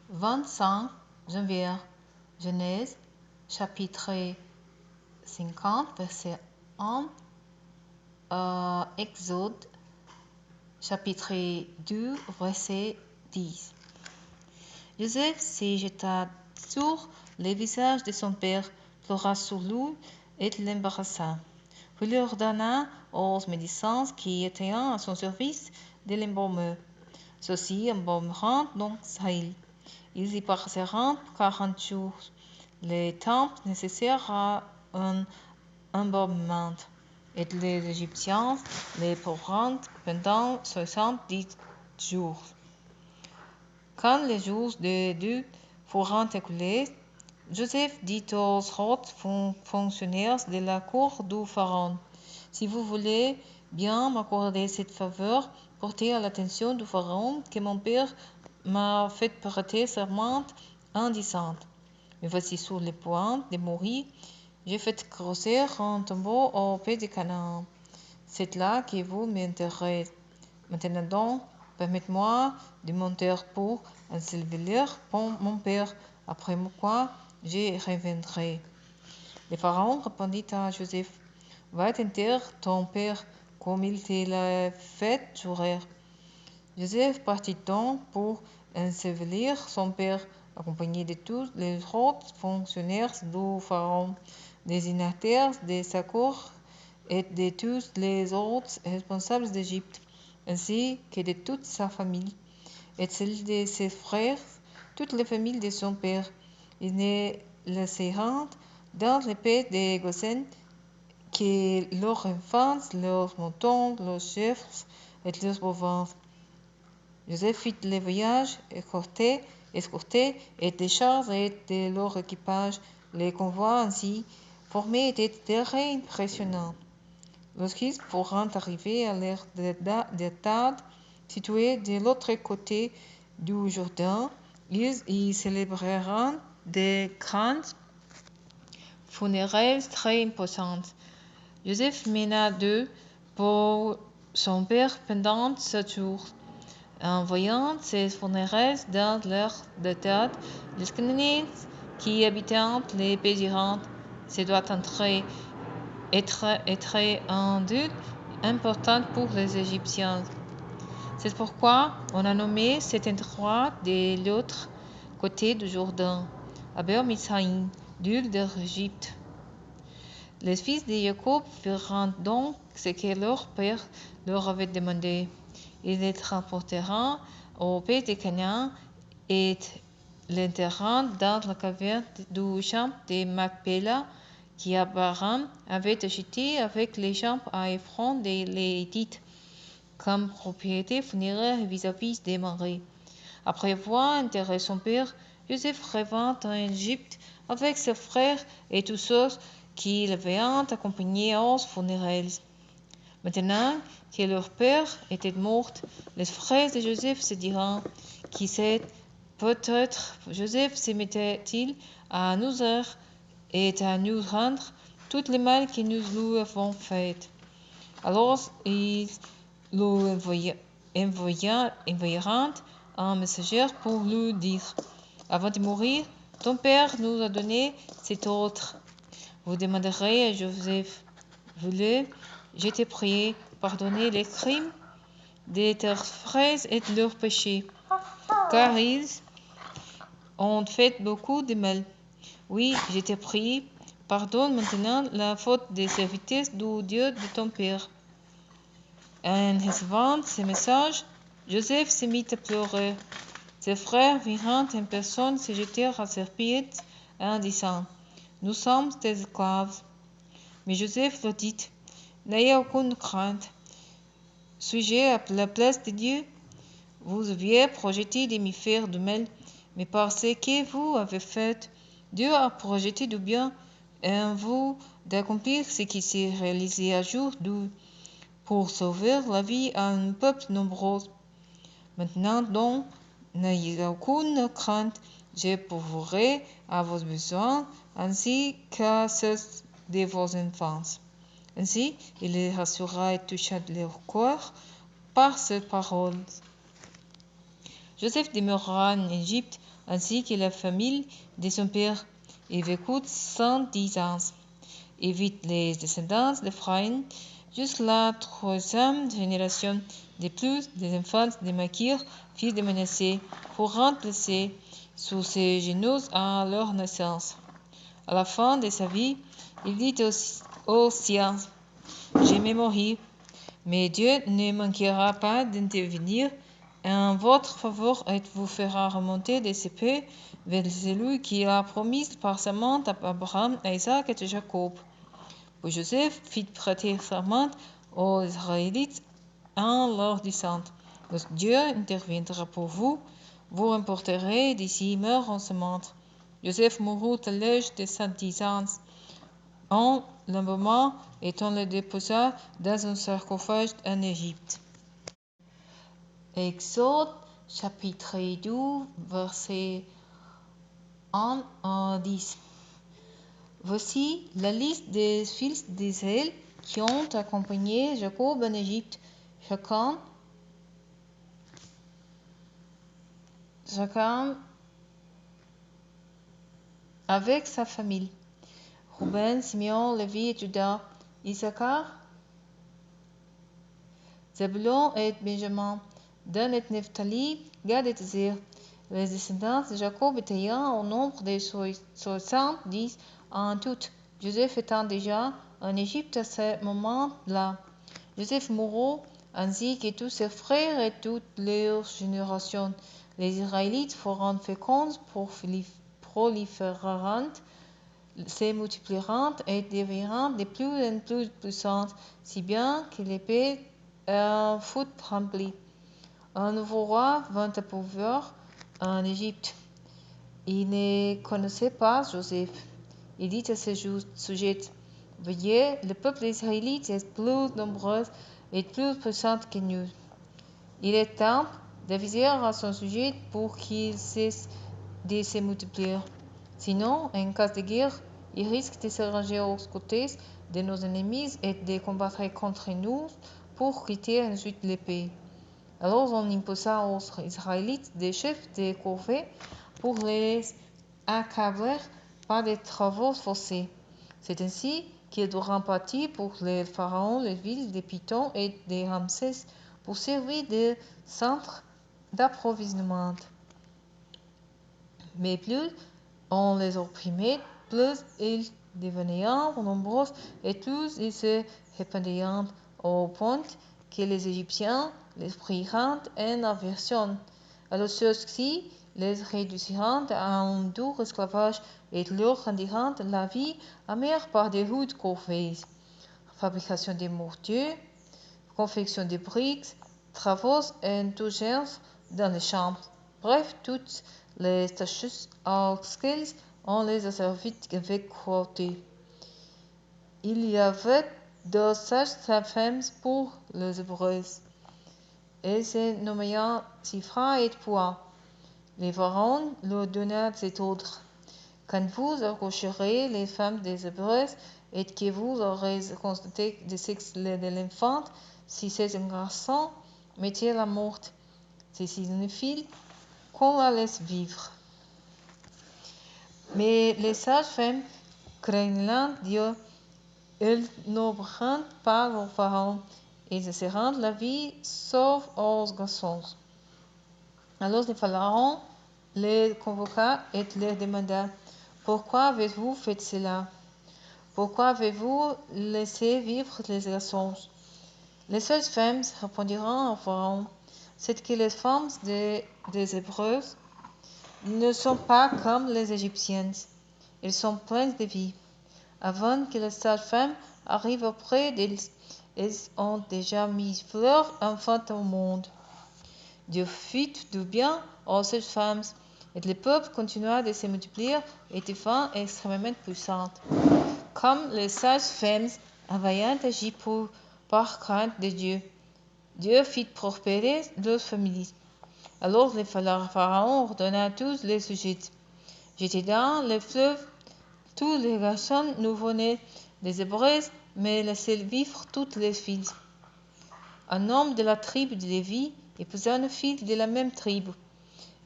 25 janvier, Genèse, chapitre 50, verset 1, Exode, chapitre 2, verset 10. Joseph se jeta sur le visage de son père, pleura sur lui et l'embarrassa. Puis il ordonna aux médecins qui étaient à son service de l'embaumer. Ceux-ci embaumeront donc Saül. Ils y passeront 40 jours, le temps nécessaire à un embaumement, et les Égyptiens les pourront pendant 70 jours. Quand les jours de deuil furent écoulés, Joseph dit aux hauts fonctionnaires de la cour du Pharaon: Si vous voulez bien m'accorder cette faveur, portez à l'attention du Pharaon que mon père m'a fait prêter serment en disant: Me voici sur le point de mourir, j'ai fait creuser un tombeau au pays de Canaan. C'est là que vous m'enterrez. Maintenant donc, permettez-moi de monter pour ensevelir mon père, après quoi je reviendrai. Le Pharaon répondit à Joseph: Va t'enterrer ton père, comme il te l'a fait jurer. Joseph partit donc pour ensevelir son père, accompagné de tous les hauts fonctionnaires du Pharaon, des sénateurs de sa cour et de tous les autres responsables d'Égypte, ainsi que de toute sa famille, et celle de ses frères, toutes les familles de son père. Ils ne laissèrent dans le pays de Goshen que leurs enfants, leurs moutons, leurs chèvres et leurs bovins. Joseph fit le voyage, escorté et déchargé de leur équipage. Les convois ainsi formés étaient très impressionnants. Lorsqu'ils furent arrivés à l'aire d'Atad, située de l'autre côté du Jourdain, ils y célébrèrent des grandes funérailles très imposantes. Joseph mena d'eux pour son père pendant 7 jours. En voyant ces funérailles dans l'air d'Atad, les Cananéens qui habitaient les pays dirent: Ce doit être un deuil important pour les Égyptiens. C'est pourquoi on a nommé cet endroit de l'autre côté du Jourdain Aber Mitzrayim, deuil d'Égypte. Les fils de Jacob firent donc ce que leur père leur avait demandé. Ils les transportèrent au pays de Canaan et l'enterrèrent dans la caverne du champ de Macpéla qu'Abraham avait acheté avec les champs à Ephron des Héthites, comme propriété funéraire vis-à-vis des Mamré. Après avoir enterré son père, Joseph revint en Égypte avec ses frères et tous ceux qui l'avaient accompagné aux funérailles. Maintenant que leur père était mort, les frères de Joseph se dirent: Qui sait, peut-être Joseph se mettait-il à nous aider et à nous rendre tout le mal que nous lui avons fait. Alors ils lui envoyèrent un messager pour lui dire: Avant de mourir, ton père nous a donné cet ordre. Vous demanderez à Joseph: Voulez, je te prie, pardonner les crimes de tes frères et leurs péchés, car ils ont fait beaucoup de mal. Oui, je te prie, pardonne maintenant la faute des serviteurs du Dieu de ton père. En recevant ce message, Joseph se mit à pleurer. Ses frères virent en personne se jeter à ses pieds en disant: Nous sommes tes esclaves. Mais Joseph leur dit: N'ayez aucune crainte. Suis-je à la place de Dieu? Vous aviez projeté de me faire du mal, mais parce que vous avez fait, Dieu a projeté du bien en vous d'accomplir ce qui s'est réalisé à jour d'où, pour sauver la vie à un peuple nombreux. Maintenant donc, n'ayez aucune crainte, je pourvoirai à vos besoins ainsi qu'à ceux de vos enfants. Ainsi, il les rassura et toucha leur cœur par ces paroles. Joseph demeura en Égypte ainsi que la famille de son père. Il vécut 110 ans. Et vit les descendants d'Éphraïm jusqu'à la troisième génération. De plus, des enfants de Makir, fils de Manassé, furent remplacés sous ses genoux à leur naissance. À la fin de sa vie, il dit aux siens, je vais mourir, mais Dieu ne manquera pas d'intervenir en votre faveur et vous fera remonter de ses paix vers celui qui a promis par sa main à Abraham, à Isaac et à Jacob. Puis Joseph fit prêter serment aux Israélites en leur disant, lorsque Dieu interviendra pour vous, vous remporterez d'ici mort en semence. Joseph mourut à l'âge de 110 ans. On l'embauma et on le déposa dans un sarcophage en Égypte. Exode chapitre 2, versets 1 à 10. Voici la liste des fils d'Israël qui ont accompagné Jacob en Égypte, chacun avec sa famille. Ruben, Simeon, Lévi et Juda, Issachar, Zebulon et Benjamin, Dan et Nephtali, Gad et Zér. Les descendants de Jacob étaient au nombre de 70 en tout, Joseph étant déjà en Égypte à ce moment-là. Joseph mourut ainsi que tous ses frères et toutes leurs générations. Les Israélites furent féconds, proliférant, se multiplièrent et devinrent de plus en plus puissantes, si bien que l'épée fut remplie. Un nouveau roi vint à pouvoir en Égypte. Il ne connaissait pas Joseph. Il dit à ce sujet, voyez, le peuple israélite est plus nombreux et plus puissant que nous. Il est temps d'aviser à son sujet pour qu'il cesse de se multiplier. Sinon, en cas de guerre, il risque de se ranger aux côtés de nos ennemis et de combattre contre nous pour quitter ensuite l'épée. Alors on imposa aux Israélites des chefs de corvée pour les accabler par des travaux forcés. C'est ainsi qu'ils durent partir pour le pharaon les villes de Python et de Ramsès pour servir de centre d'approvisionnement. Mais plus on les opprimait, plus ils devenaient nombreux et plus ils se répandaient au point que les Égyptiens les prirent en aversion. Alors ceux-ci les réduisirent à un dur esclavage et leur rendirent la vie amère par des rudes corvées, fabrication de mortiers, confection de briques, travaux en tout genre dans les champs. Bref, toutes les tâches auxquelles on les asservit avec cruauté. Il y avait deux sages-femmes pour les Hébreux. Elles se nommaient Shiphrah et Puah. Les pharaons leur donna cet ordre. Quand vous accoucherez les femmes des Hébreux et que vous aurez constaté le sexe de l'enfant, si c'est un garçon, mettez-la morte. Si c'est une fille, qu'on la laisse vivre. Mais les sages-femmes, craignant Dieu, elles n'obéirent pas au pharaon et se rendent la vie sauf aux garçons. Alors le pharaon les convoqua et leur demanda, pourquoi avez-vous fait cela? Pourquoi avez-vous laissé vivre les garçons? Les sages-femmes répondirent au pharaon, c'est que les femmes des Hébreux ne sont pas comme les Égyptiennes. Elles sont pleines de vie. Avant que les sages-femmes arrivent auprès d'elles, elles ont déjà mis leur enfant au monde. Dieu fit du bien aux sages-femmes, et le peuple continua de se multiplier et devint extrêmement puissant. Comme les sages-femmes avaient agi par crainte de Dieu, Dieu fit prospérer leurs familles. Alors le pharaon ordonna à tous les sujets, jetez dans les fleuves tous les garçons nouveau-nés des Hébreux, mais laissez vivre toutes les filles. Un homme de la tribu de Lévi épousa une fille de la même tribu.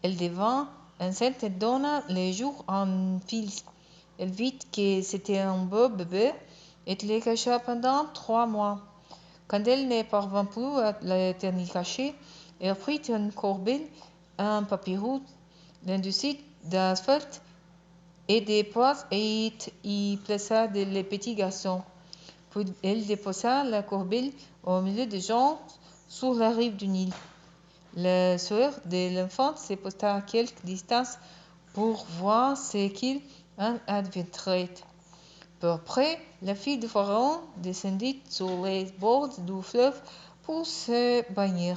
Elle devint enceinte donna les jours en fils. Elle vit que c'était un beau bébé et le cacha pendant 3 mois. Quand elle ne parvint plus à le tenir caché, elle prit une corbeille, un papyrus, l'industrie d'asphalte et des pois et y plaça les petits garçons. Puis elle déposa la corbeille au milieu des gens sur la rive du Nil. La sœur de l'enfant se posta à quelque distance pour voir ce qu'il en adviendrait. Peu après, la fille de Pharaon descendit sur les bords du fleuve pour se baigner.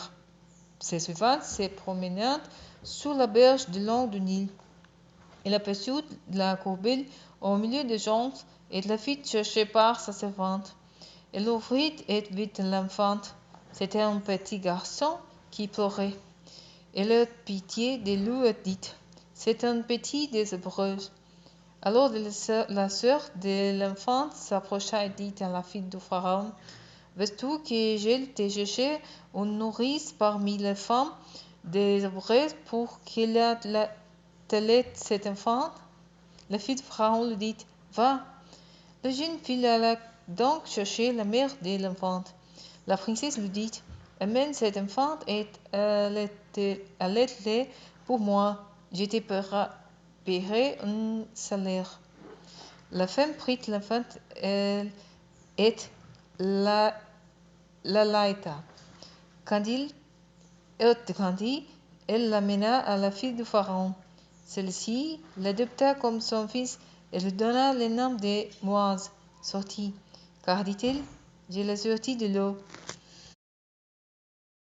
Ses suivantes se promenant sur la berge de long du Nil. Elle aperçut la corbeille au milieu des gens et la fit chercher par sa servante. Elle ouvrit et vit l'enfant. C'était un petit garçon qui pleurait. Elle eut pitié de lui et dit: C'est un petit des Hébreux. Alors la sœur de l'enfant s'approcha et dit à la fille du Pharaon: Veux-tu que je te cherche une nourrice parmi les femmes des Hébreux pour qu'elle t'allaite cet enfant? La fille du Pharaon lui dit: Va. La jeune fille alla donc chercher la mère de l'enfant. La princesse lui dit: Amène cet enfant et allaite-le pour moi. Je te paierai un salaire. La femme prit l'enfant et l'allaita. Quand il eut grandi, elle l'amena à la fille du Pharaon. Celle-ci l'adopta comme son fils et lui donna le nom de Moïse, sorti, car dit-elle: Je l'ai sorti de l'eau.